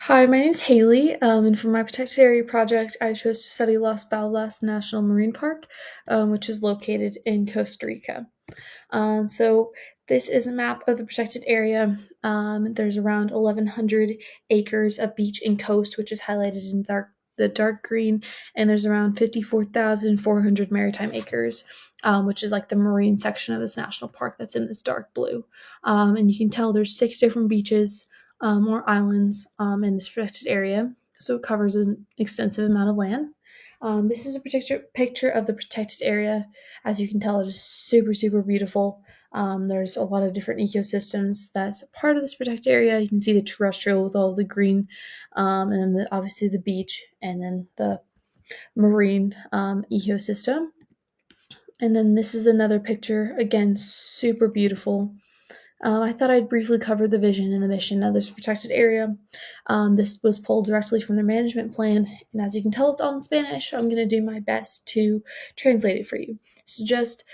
Hi, my name is Haley, and for my protected area project, I chose to study Las Baldas National Marine Park, which is located in Costa Rica. So this is a map of the protected area. There's around 1,100 acres of beach and coast, which is highlighted in the dark green, and there's around 54,400 maritime acres, which is like the marine section of this national park that's in this dark blue. And you can tell there's 6 different beaches or islands in this protected area, so it covers an extensive amount of land. This is a picture of the protected area. As you can tell, it is super, super beautiful. There's a lot of different ecosystems that's part of this protected area. You can see the terrestrial with all the green, and then obviously the beach, and then the marine ecosystem. And then this is another picture, again, super beautiful. I thought I'd briefly cover the vision and the mission of this protected area. This was pulled directly from their management plan, and as you can tell, it's all in Spanish, so I'm going to do my best to translate it for you. So, just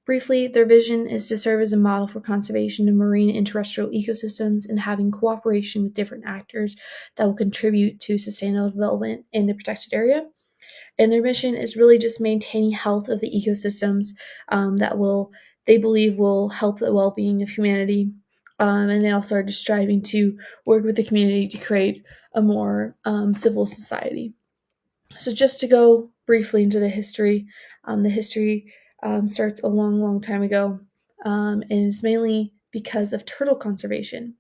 briefly, their vision is to serve as a model for conservation of marine and terrestrial ecosystems and having cooperation with different actors that will contribute to sustainable development in the protected area. And their mission is really just maintaining health of the ecosystems that they believe will help the well-being of humanity. And they also are just striving to work with the community to create a more civil society. So just to go briefly into the history starts a long, long time ago, and it's mainly because of turtle conservation.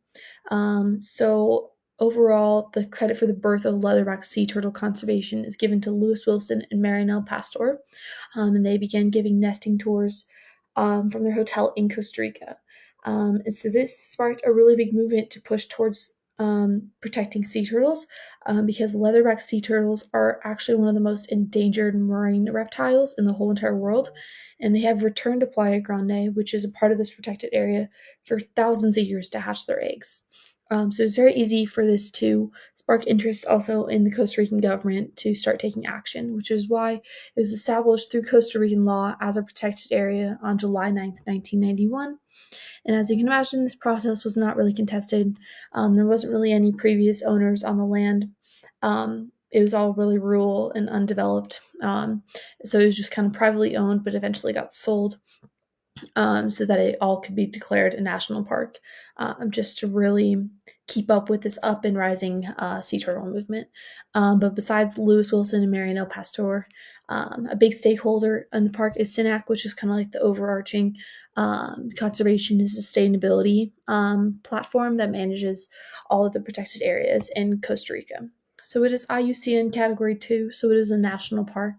So overall, the credit for the birth of leatherback sea turtle conservation is given to Lewis Wilson and Marinel Pastor, and they began giving nesting tours from their hotel in Costa Rica. And so this sparked a really big movement to push towards protecting sea turtles, because leatherback sea turtles are actually one of the most endangered marine reptiles in the whole entire world. And they have returned to Playa Grande, which is a part of this protected area, for thousands of years to hatch their eggs. So it's very easy for this to spark interest also in the Costa Rican government to start taking action, which is why it was established through Costa Rican law as a protected area on July 9th, 1991. And as you can imagine, this process was not really contested. There wasn't really any previous owners on the land. It was all really rural and undeveloped. So it was just kind of privately owned, but eventually got sold, so that it all could be declared a national park, just to really keep up with this up and rising sea turtle movement. But besides Lewis Wilson and Mariano Pastor, a big stakeholder in the park is SINAC, which is kind of like the overarching conservation and sustainability platform that manages all of the protected areas in Costa Rica. So it is IUCN Category 2, so it is a national park.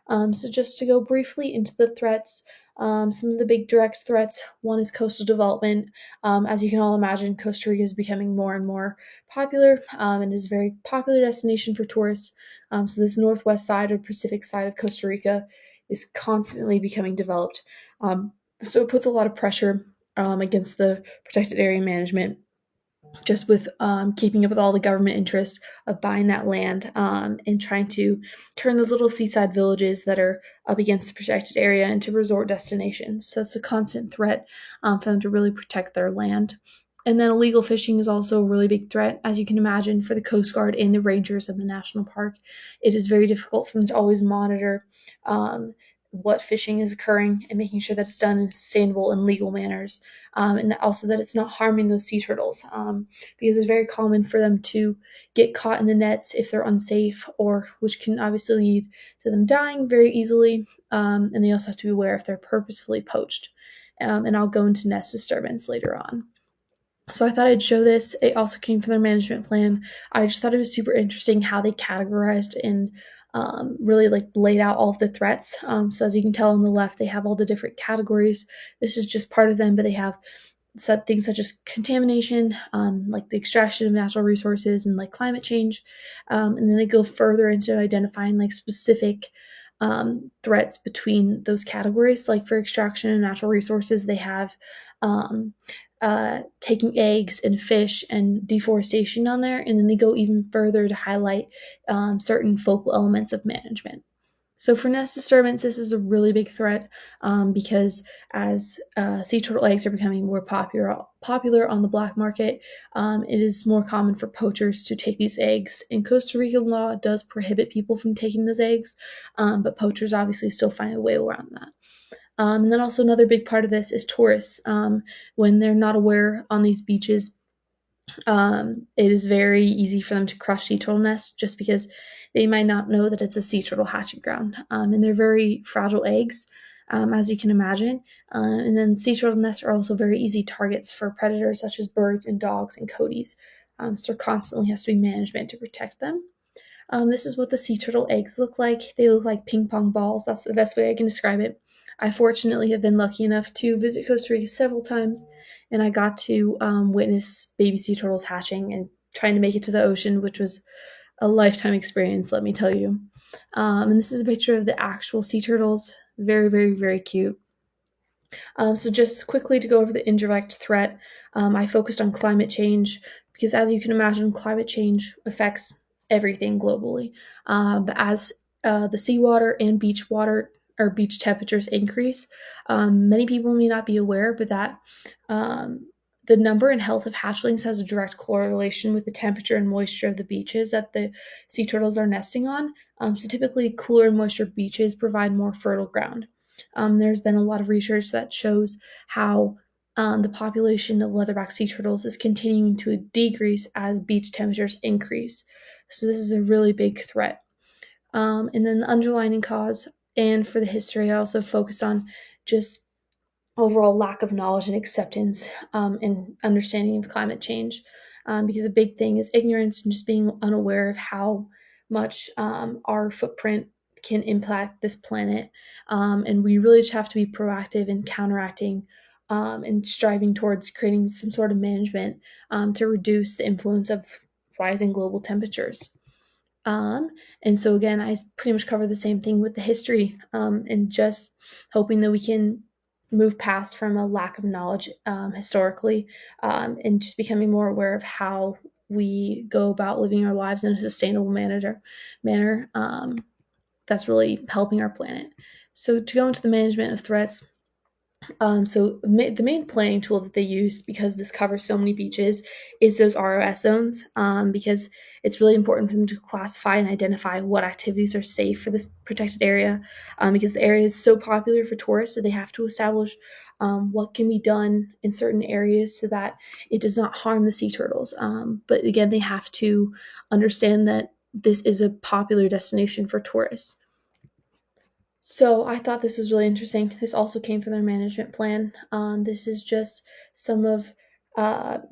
So just to go briefly into the threats, some of the big direct threats. One is coastal development. As you can all imagine, Costa Rica is becoming more and more popular, and is a very popular destination for tourists. So this northwest side or Pacific side of Costa Rica is constantly becoming developed. So it puts a lot of pressure against the protected area management, just with keeping up with all the government interest of buying that land, and trying to turn those little seaside villages that are up against the protected area into resort destinations. So it's a constant threat for them to really protect their land. And then illegal fishing is also a really big threat, as you can imagine, for the Coast Guard and the rangers of the national park. It is very difficult for them to always monitor what fishing is occurring and making sure that it's done in sustainable and legal manners, and that also that it's not harming those sea turtles, because it's very common for them to get caught in the nets if they're unsafe, or which can obviously lead to them dying very easily, and they also have to be aware if they're purposefully poached. And I'll go into nest disturbance later on. So I thought I'd show this. It also came from their management plan. I just thought it was super interesting how they categorized and really like laid out all of the threats. So as you can tell on the left, they have all the different categories. This is just part of them, but they have said things such as contamination, like the extraction of natural resources, and like climate change. And then they go further into identifying like specific threats between those categories. Like for extraction of natural resources, they have um, taking eggs and fish and deforestation on there, and then they go even further to highlight certain focal elements of management. So for nest disturbance, this is a really big threat because as sea turtle eggs are becoming more popular on the black market, it is more common for poachers to take these eggs. And Costa Rican law does prohibit people from taking those eggs, but poachers obviously still find a way around that. And then also another big part of this is tourists. When they're not aware on these beaches, it is very easy for them to crush sea turtle nests just because they might not know that it's a sea turtle hatching ground. And they're very fragile eggs, as you can imagine. And then sea turtle nests are also very easy targets for predators such as birds and dogs and coyotes. So there constantly has to be management to protect them. This is what the sea turtle eggs look like. They look like ping pong balls. That's the best way I can describe it. I fortunately have been lucky enough to visit Costa Rica several times, and I got to witness baby sea turtles hatching and trying to make it to the ocean, which was a lifetime experience, let me tell you. And this is a picture of the actual sea turtles. Very, very, very cute. So just quickly to go over the indirect threat, I focused on climate change because, as you can imagine, climate change affects everything globally. But as the seawater and beach water or beach temperatures increase, many people may not be aware, but that the number and health of hatchlings has a direct correlation with the temperature and moisture of the beaches that the sea turtles are nesting on. So typically, cooler and moisture beaches provide more fertile ground. There's been a lot of research that shows how the population of leatherback sea turtles is continuing to decrease as beach temperatures increase. So this is a really big threat. And then the underlying cause and for the history, I also focused on just overall lack of knowledge and acceptance and understanding of climate change. Because a big thing is ignorance and just being unaware of how much our footprint can impact this planet. And we really just have to be proactive in counteracting and striving towards creating some sort of management to reduce the influence of rising global temperatures. Um, and so again, I pretty much cover the same thing with the history and just hoping that we can move past from a lack of knowledge historically and just becoming more aware of how we go about living our lives in a sustainable manner that's really helping our planet. So to go into the management of threats, the main planning tool that they use, because this covers so many beaches, is those ROS zones. Because it's really important for them to classify and identify what activities are safe for this protected area. Because the area is so popular for tourists, so they have to establish what can be done in certain areas so that it does not harm the sea turtles. But again, they have to understand that this is a popular destination for tourists. So I thought this was really interesting. This also came from their management plan. This is just some of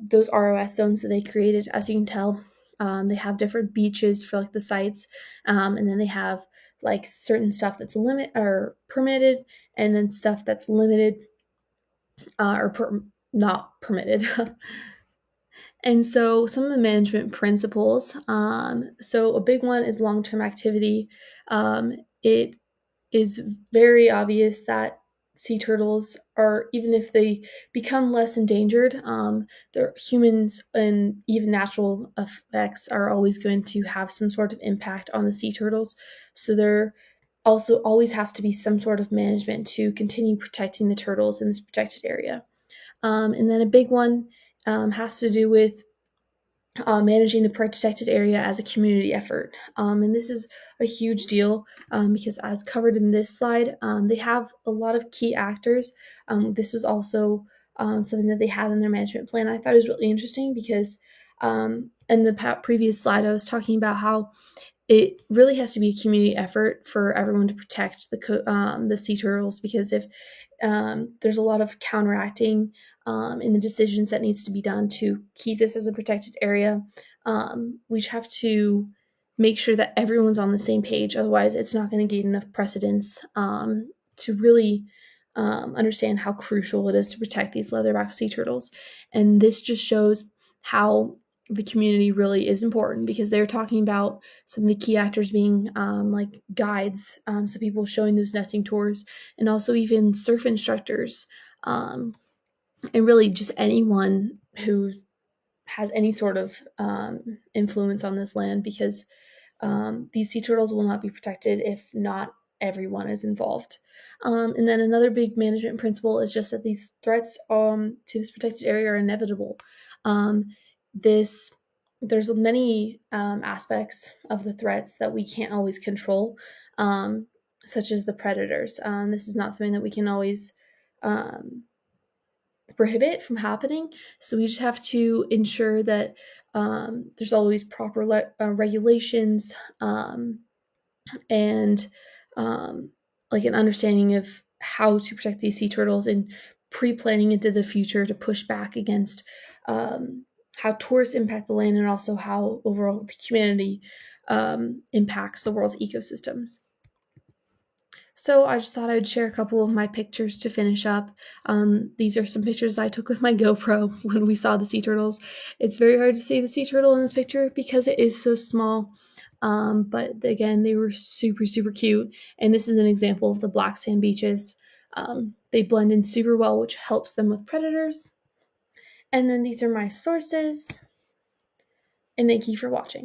those ROS zones that they created. As you can tell, they have different beaches for like the sites, and then they have like certain stuff that's limit or permitted, and then stuff that's limited not permitted. And so some of the management principles. So a big one is long-term activity. It is very obvious that sea turtles are, even if they become less endangered, their humans and even natural effects are always going to have some sort of impact on the sea turtles. So there also always has to be some sort of management to continue protecting the turtles in this protected area. And then a big one has to do with managing the protected area as a community effort. And this is a huge deal because, as covered in this slide, they have a lot of key actors. This was also something that they had in their management plan. I thought it was really interesting because in the previous slide, I was talking about how it really has to be a community effort for everyone to protect the sea turtles, because if there's a lot of counteracting in the decisions that needs to be done to keep this as a protected area, we have to make sure that everyone's on the same page. Otherwise, it's not going to gain enough precedence to really understand how crucial it is to protect these leatherback sea turtles. And this just shows how the community really is important, because they're talking about some of the key actors being like guides, so people showing those nesting tours, and also even surf instructors, and really just anyone who has any sort of influence on this land, because these sea turtles will not be protected if not everyone is involved. And then another big management principle is just that these threats to this protected area are inevitable. There's many aspects of the threats that we can't always control, such as the predators. This is not something that we can always prohibit from happening. So we just have to ensure that there's always proper regulations and like an understanding of how to protect these sea turtles and pre-planning into the future to push back against how tourists impact the land and also how overall the humanity impacts the world's ecosystems. So I just thought I'd share a couple of my pictures to finish up. These are some pictures that I took with my GoPro when we saw the sea turtles. It's very hard to see the sea turtle in this picture because it is so small. But again, they were super, super cute. And this is an example of the black sand beaches. They blend in super well, which helps them with predators. And then these are my sources. And thank you for watching.